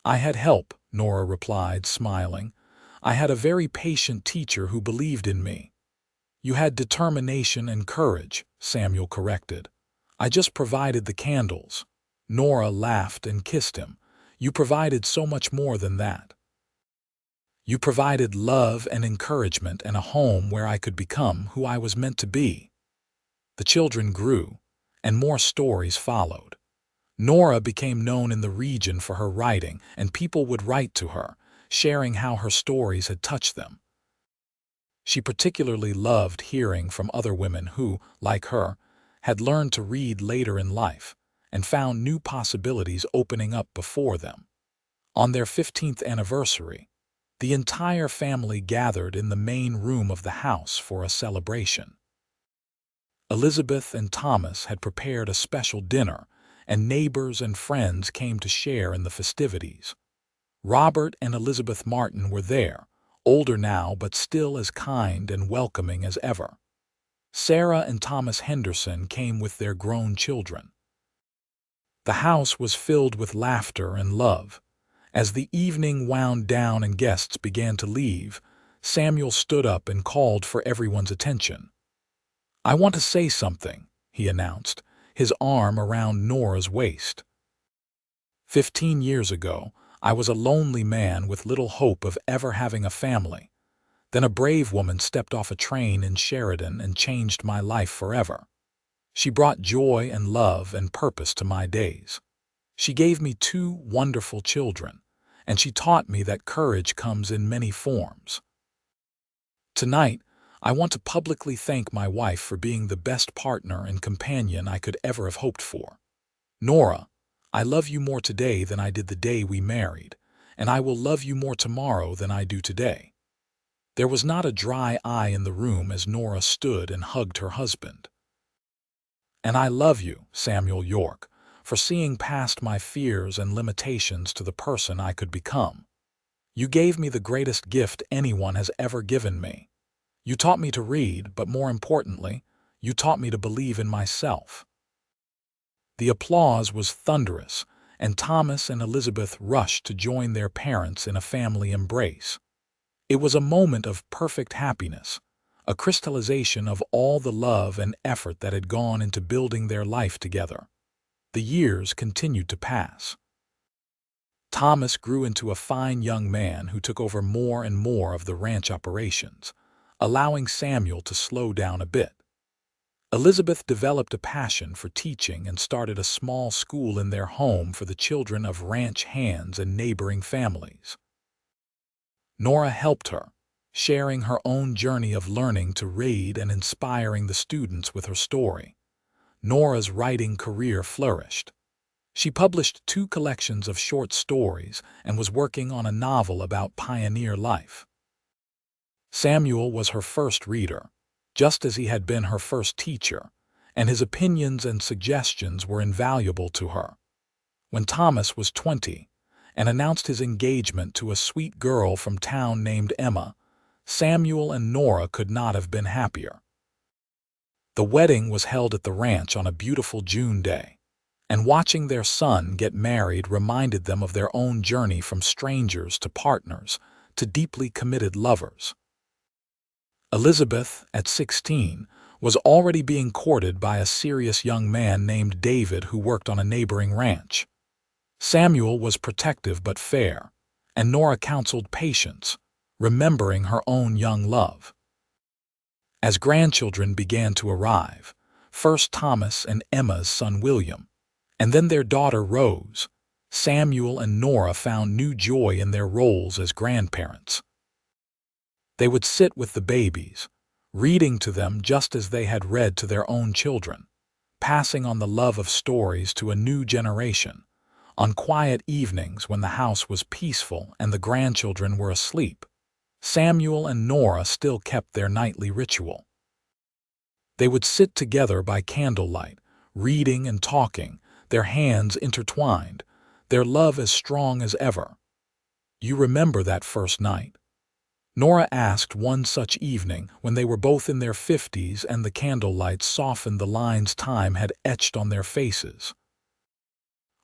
Speaker 1: "I had help," Nora replied, smiling. "I had a very patient teacher who believed in me." "You had determination and courage," Samuel corrected. "I just provided the candles." Nora laughed and kissed him. "You provided so much more than that. You provided love and encouragement and a home where I could become who I was meant to be." The children grew, and more stories followed. Nora became known in the region for her writing, and people would write to her, sharing how her stories had touched them. She particularly loved hearing from other women who, like her, had learned to read later in life and found new possibilities opening up before them. On their 15th anniversary, the entire family gathered in the main room of the house for a celebration. Elizabeth and Thomas had prepared a special dinner, and neighbors and friends came to share in the festivities. Robert and Elizabeth Martin were there, older now but still as kind and welcoming as ever. Sarah and Thomas Henderson came with their grown children. The house was filled with laughter and love. As the evening wound down and guests began to leave, Samuel stood up and called for everyone's attention. "I want to say something," he announced, his arm around Nora's waist. 15 years ago, I was a lonely man with little hope of ever having a family. Then a brave woman stepped off a train in Sheridan and changed my life forever. She brought joy and love and purpose to my days. She gave me 2 wonderful children, and she taught me that courage comes in many forms. Tonight, I want to publicly thank my wife for being the best partner and companion I could ever have hoped for. Nora, I love you more today than I did the day we married, and I will love you more tomorrow than I do today." There was not a dry eye in the room as Nora stood and hugged her husband. "And I love you, Samuel York, for seeing past my fears and limitations to the person I could become. You gave me the greatest gift anyone has ever given me. You taught me to read, but more importantly, you taught me to believe in myself." The applause was thunderous, and Thomas and Elizabeth rushed to join their parents in a family embrace. It was a moment of perfect happiness, a crystallization of all the love and effort that had gone into building their life together. The years continued to pass. Thomas grew into a fine young man who took over more and more of the ranch operations, allowing Samuel to slow down a bit. Elizabeth developed a passion for teaching and started a small school in their home for the children of ranch hands and neighboring families. Nora helped her, sharing her own journey of learning to read and inspiring the students with her story. Nora's writing career flourished. She published 2 collections of short stories and was working on a novel about pioneer life. Samuel was her first reader, just as he had been her first teacher, and his opinions and suggestions were invaluable to her. When Thomas was 20 and announced his engagement to a sweet girl from town named Emma, Samuel and Nora could not have been happier. The wedding was held at the ranch on a beautiful June day, and watching their son get married reminded them of their own journey from strangers to partners to deeply committed lovers. Elizabeth, at 16, was already being courted by a serious young man named David who worked on a neighboring ranch. Samuel was protective but fair, and Nora counseled patience, remembering her own young love. As grandchildren began to arrive, first Thomas and Emma's son William, and then their daughter Rose, Samuel and Nora found new joy in their roles as grandparents. They would sit with the babies, reading to them just as they had read to their own children, passing on the love of stories to a new generation. On quiet evenings when the house was peaceful and the grandchildren were asleep, Samuel and Nora still kept their nightly ritual. They would sit together by candlelight, reading and talking, their hands intertwined, their love as strong as ever. "You remember that first night?" Nora asked one such evening when they were both in their 50s and the candlelight softened the lines time had etched on their faces.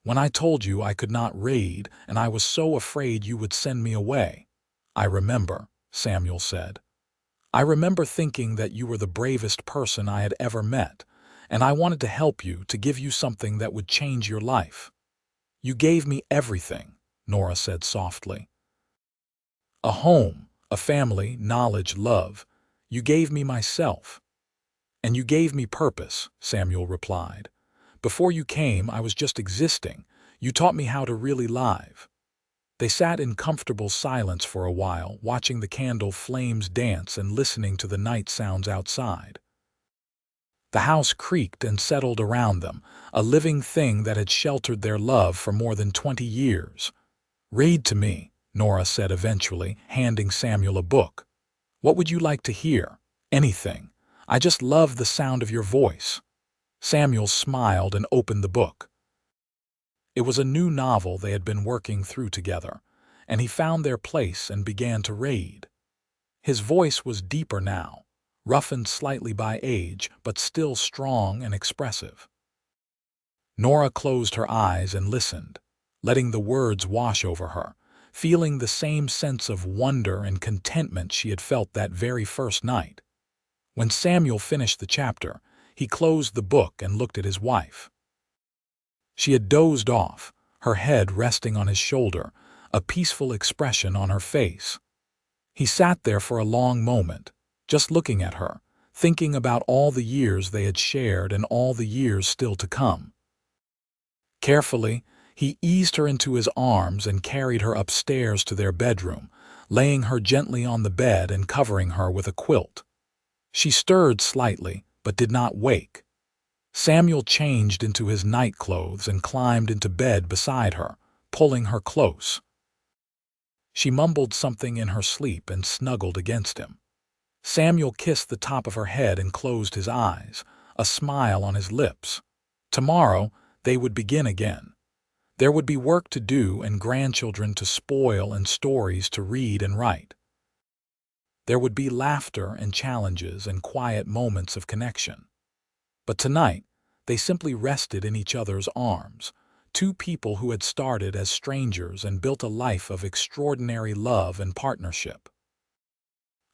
Speaker 1: "When I told you I could not read and I was so afraid you would send me away." "I remember," Samuel said. "I remember thinking that you were the bravest person I had ever met, and I wanted to help you, to give you something that would change your life." "You gave me everything," Nora said softly. "A home, a family, knowledge, love. You gave me myself." "And you gave me purpose," Samuel replied. "Before you came, I was just existing. You taught me how to really live." They sat in comfortable silence for a while, watching the candle flames dance and listening to the night sounds outside. The house creaked and settled around them, a living thing that had sheltered their love for more than 20 years. "Read to me," Nora said eventually, handing Samuel a book. "What would you like to hear?" "Anything. I just love the sound of your voice." Samuel smiled and opened the book. It was a new novel they had been working through together, and he found their place and began to read. His voice was deeper now, roughened slightly by age, but still strong and expressive. Nora closed her eyes and listened, letting the words wash over her, feeling the same sense of wonder and contentment she had felt that very first night. When Samuel finished the chapter, he closed the book and looked at his wife. She had dozed off, her head resting on his shoulder, a peaceful expression on her face. He sat there for a long moment, just looking at her, thinking about all the years they had shared and all the years still to come. Carefully, he eased her into his arms and carried her upstairs to their bedroom, laying her gently on the bed and covering her with a quilt. She stirred slightly, but did not wake. Samuel changed into his nightclothes and climbed into bed beside her, pulling her close. She mumbled something in her sleep and snuggled against him. Samuel kissed the top of her head and closed his eyes, a smile on his lips. Tomorrow, they would begin again. There would be work to do and grandchildren to spoil and stories to read and write. There would be laughter and challenges and quiet moments of connection. But tonight, they simply rested in each other's arms, two people who had started as strangers and built a life of extraordinary love and partnership.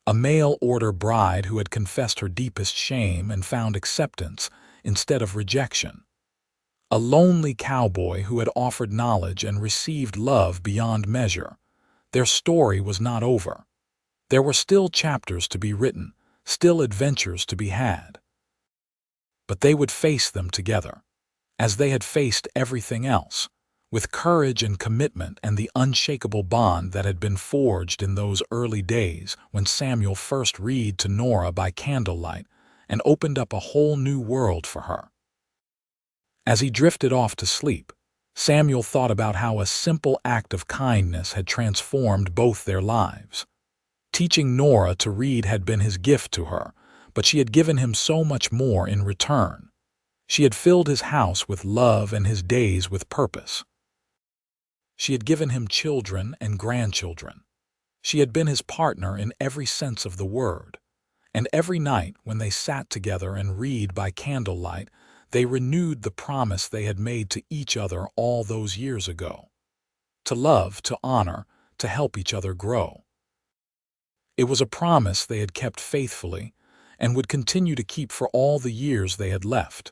Speaker 1: A mail-order bride who had confessed her deepest shame and found acceptance instead of rejection. A lonely cowboy who had offered knowledge and received love beyond measure. Their story was not over. There were still chapters to be written, still adventures to be had. But they would face them together, as they had faced everything else, with courage and commitment and the unshakable bond that had been forged in those early days when Samuel first read to Nora by candlelight and opened up a whole new world for her. As he drifted off to sleep, Samuel thought about how a simple act of kindness had transformed both their lives. Teaching Nora to read had been his gift to her, but she had given him so much more in return. She had filled his house with love and his days with purpose. She had given him children and grandchildren. She had been his partner in every sense of the word. And every night when they sat together and read by candlelight, they renewed the promise they had made to each other all those years ago. To love, to honor, to help each other grow. It was a promise they had kept faithfully and would continue to keep for all the years they had left.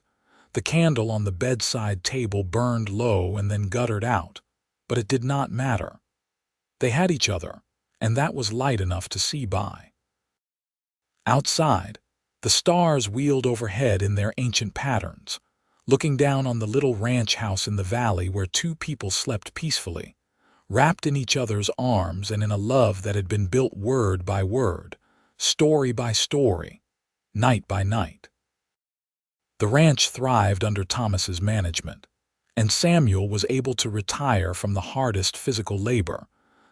Speaker 1: The candle on the bedside table burned low and then guttered out, but it did not matter. They had each other, and that was light enough to see by. Outside, the stars wheeled overhead in their ancient patterns, looking down on the little ranch house in the valley where two people slept peacefully, wrapped in each other's arms and in a love that had been built word by word, story by story, night by night. The ranch thrived under Thomas's management, and Samuel was able to retire from the hardest physical labor,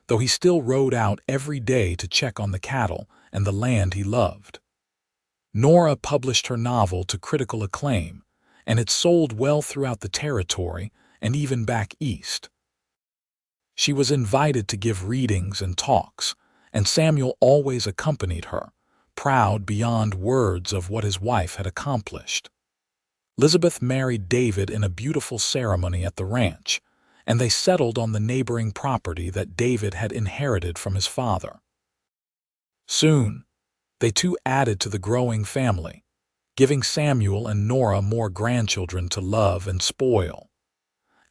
Speaker 1: though he still rode out every day to check on the cattle and the land he loved. Nora published her novel to critical acclaim, and it sold well throughout the territory and even back east. She was invited to give readings and talks, and Samuel always accompanied her, proud beyond words of what his wife had accomplished. Elizabeth married David in a beautiful ceremony at the ranch, and they settled on the neighboring property that David had inherited from his father. Soon, they too added to the growing family, giving Samuel and Nora more grandchildren to love and spoil.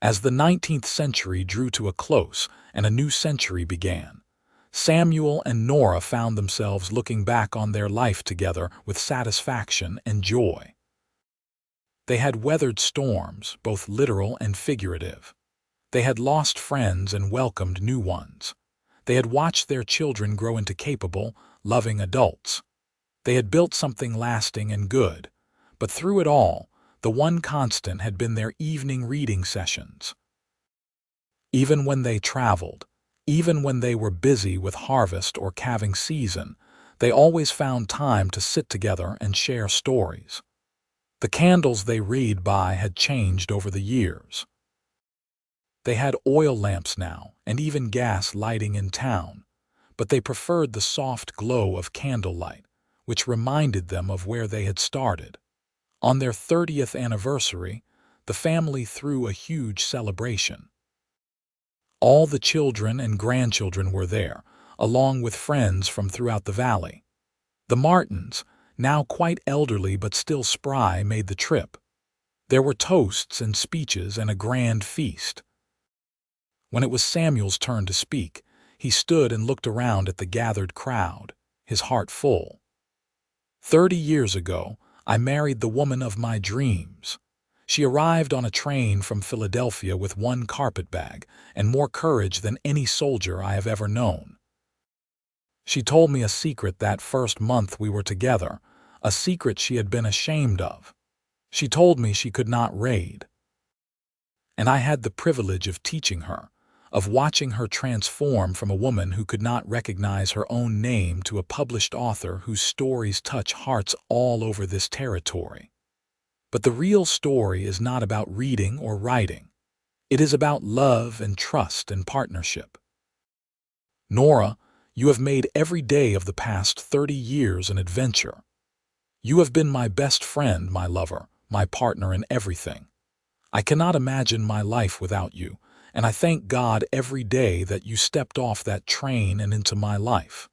Speaker 1: As the 19th century drew to a close and a new century began, Samuel and Nora found themselves looking back on their life together with satisfaction and joy. They had weathered storms, both literal and figurative. They had lost friends and welcomed new ones. They had watched their children grow into capable, loving adults. They had built something lasting and good, but through it all, the one constant had been their evening reading sessions. Even when they traveled, even when they were busy with harvest or calving season, they always found time to sit together and share stories. The candles they read by had changed over the years. They had oil lamps now and even gas lighting in town, but they preferred the soft glow of candlelight, which reminded them of where they had started. On their 30th anniversary, the family threw a huge celebration. All the children and grandchildren were there, along with friends from throughout the valley. The Martins, now quite elderly but still spry, made the trip. There were toasts and speeches and a grand feast. When it was Samuel's turn to speak, he stood and looked around at the gathered crowd, his heart full. 30 years ago, I married the woman of my dreams. She arrived on a train from Philadelphia with one carpetbag and more courage than any soldier I have ever known. She told me a secret that first month we were together, a secret she had been ashamed of. She told me she could not read. And I had the privilege of teaching her, of watching her transform from a woman who could not recognize her own name to a published author whose stories touch hearts all over this territory. But the real story is not about reading or writing. It is about love and trust and partnership. Nora, you have made every day of the past 30 years an adventure. You have been my best friend, my lover, my partner in everything. I cannot imagine my life without you, and I thank God every day that you stepped off that train and into my life.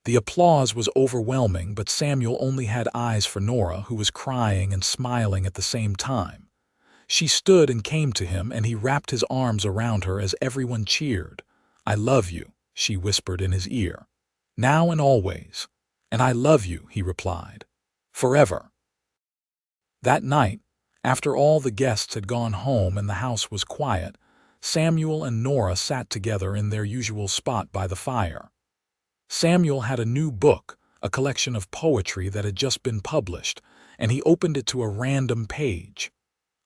Speaker 1: The applause was overwhelming, but Samuel only had eyes for Nora, who was crying and smiling at the same time. She stood and came to him, and he wrapped his arms around her as everyone cheered. "I love you," she whispered in his ear. "Now and always." "And I love you," he replied. "Forever." That night, after all the guests had gone home and the house was quiet, Samuel and Nora sat together in their usual spot by the fire. Samuel had a new book, a collection of poetry that had just been published, and he opened it to a random page.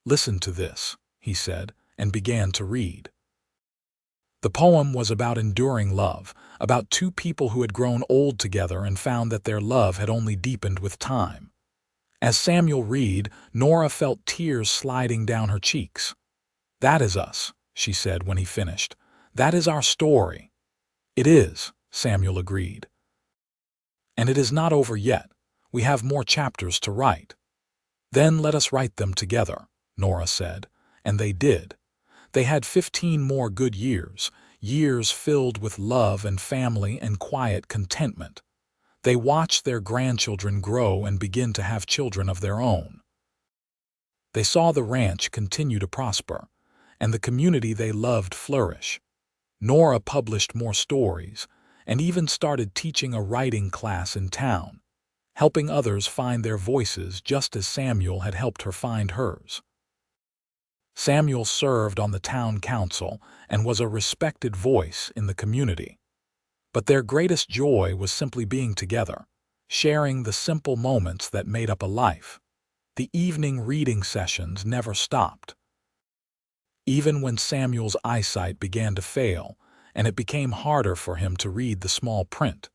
Speaker 1: "Listen to this," he said, and began to read. The poem was about enduring love, about two people who had grown old together and found that their love had only deepened with time. As Samuel read, Nora felt tears sliding down her cheeks. "That is us," she said when he finished. "That is our story." "It is," Samuel agreed. "And it is not over yet. We have more chapters to write." "Then let us write them together," Nora said, and they did. They had 15 more good years, years filled with love and family and quiet contentment. They watched their grandchildren grow and begin to have children of their own. They saw the ranch continue to prosper, and the community they loved flourish. Nora published more stories, and even started teaching a writing class in town, helping others find their voices just as Samuel had helped her find hers. Samuel served on the town council and was a respected voice in the community. But their greatest joy was simply being together, sharing the simple moments that made up a life. The evening reading sessions never stopped. Even when Samuel's eyesight began to fail, and it became harder for him to read the small print,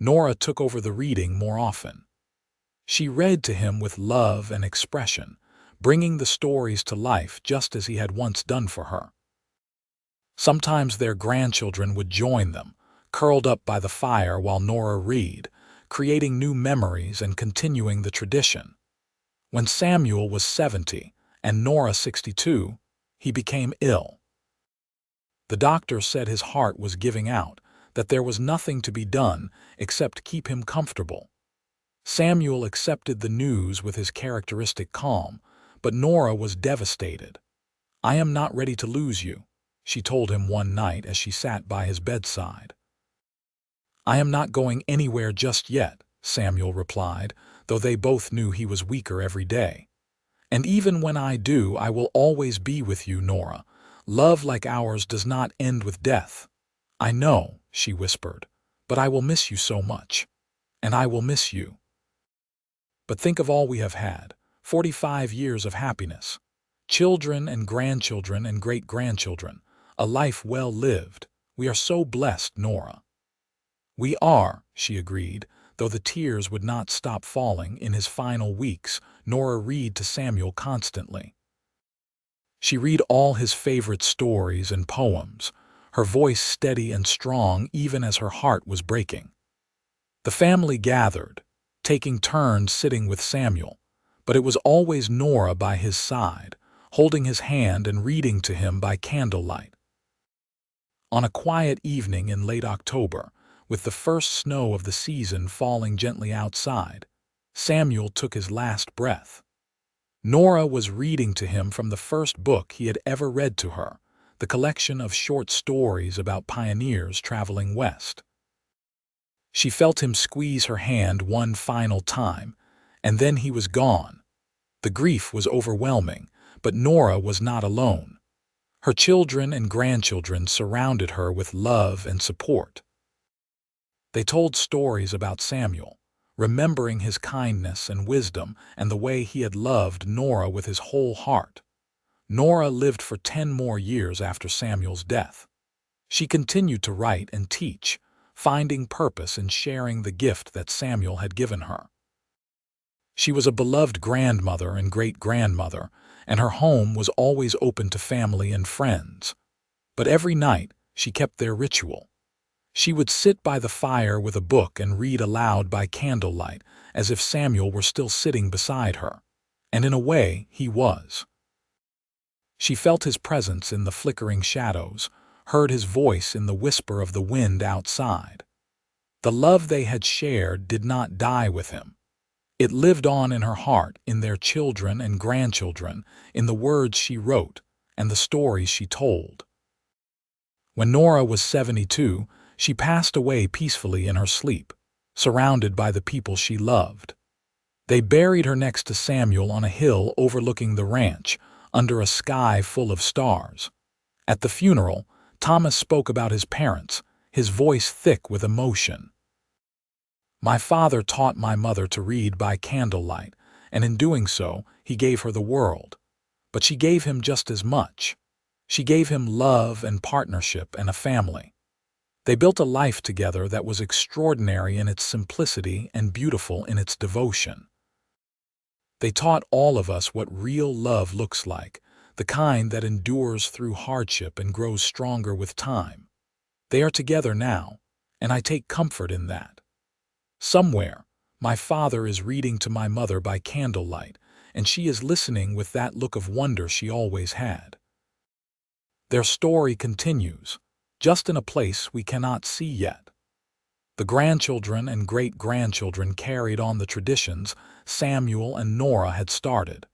Speaker 1: Nora took over the reading more often. She read to him with love and expression, bringing the stories to life just as he had once done for her. Sometimes their grandchildren would join them, curled up by the fire while Nora read, creating new memories and continuing the tradition. When Samuel was 70 and Nora 62, he became ill. The doctor said his heart was giving out, that there was nothing to be done except keep him comfortable. Samuel accepted the news with his characteristic calm, but Nora was devastated. "I am not ready to lose you," she told him one night as she sat by his bedside. "I am not going anywhere just yet," Samuel replied, though they both knew he was weaker every day. "And even when I do, I will always be with you, Nora. Love like ours does not end with death." "I know," she whispered, "but I will miss you so much. And I will miss you. But think of all we have had, 45 years of happiness. Children and grandchildren and great-grandchildren, a life well lived. We are so blessed, Nora." "We are," she agreed, though the tears would not stop falling. In his final weeks, Nora read to Samuel constantly. She read all his favorite stories and poems, her voice steady and strong even as her heart was breaking. The family gathered, taking turns sitting with Samuel, but it was always Nora by his side, holding his hand and reading to him by candlelight. On a quiet evening in late October, with the first snow of the season falling gently outside, Samuel took his last breath. Nora was reading to him from the first book he had ever read to her, the collection of short stories about pioneers traveling west. She felt him squeeze her hand one final time, and then he was gone. The grief was overwhelming, but Nora was not alone. Her children and grandchildren surrounded her with love and support. They told stories about Samuel, remembering his kindness and wisdom and the way he had loved Nora with his whole heart. Nora lived for 10 more years after Samuel's death. She continued to write and teach, finding purpose in sharing the gift that Samuel had given her. She was a beloved grandmother and great-grandmother, and her home was always open to family and friends. But every night, she kept their ritual. She would sit by the fire with a book and read aloud by candlelight, as if Samuel were still sitting beside her. And in a way, he was. She felt his presence in the flickering shadows, heard his voice in the whisper of the wind outside. The love they had shared did not die with him. It lived on in her heart, in their children and grandchildren, in the words she wrote, and the stories she told. When Nora was 72, she passed away peacefully in her sleep, surrounded by the people she loved. They buried her next to Samuel on a hill overlooking the ranch, under a sky full of stars. At the funeral, Thomas spoke about his parents, his voice thick with emotion. "My father taught my mother to read by candlelight, and in doing so, he gave her the world. But she gave him just as much. She gave him love and partnership and a family. They built a life together that was extraordinary in its simplicity and beautiful in its devotion. They taught all of us what real love looks like, the kind that endures through hardship and grows stronger with time. They are together now, and I take comfort in that. Somewhere, my father is reading to my mother by candlelight, and she is listening with that look of wonder she always had." Their story continues, just in a place we cannot see yet. The grandchildren and great-grandchildren carried on the traditions Samuel and Nora had started.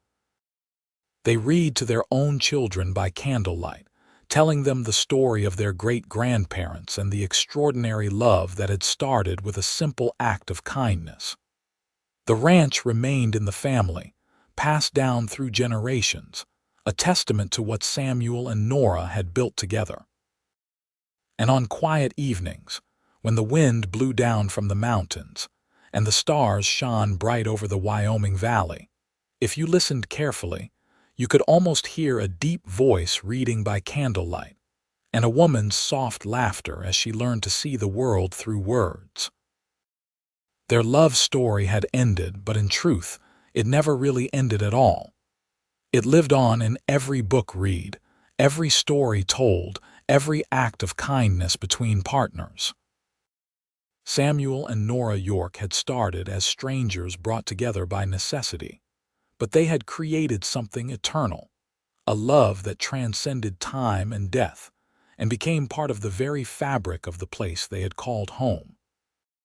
Speaker 1: They read to their own children by candlelight, telling them the story of their great-grandparents and the extraordinary love that had started with a simple act of kindness. The ranch remained in the family, passed down through generations, a testament to what Samuel and Nora had built together. And on quiet evenings, when the wind blew down from the mountains and the stars shone bright over the Wyoming Valley, if you listened carefully, you could almost hear a deep voice reading by candlelight, and a woman's soft laughter as she learned to see the world through words. Their love story had ended, but in truth, it never really ended at all. It lived on in every book read, every story told, every act of kindness between partners. Samuel and Nora York had started as strangers brought together by necessity, but they had created something eternal, a love that transcended time and death, and became part of the very fabric of the place they had called home.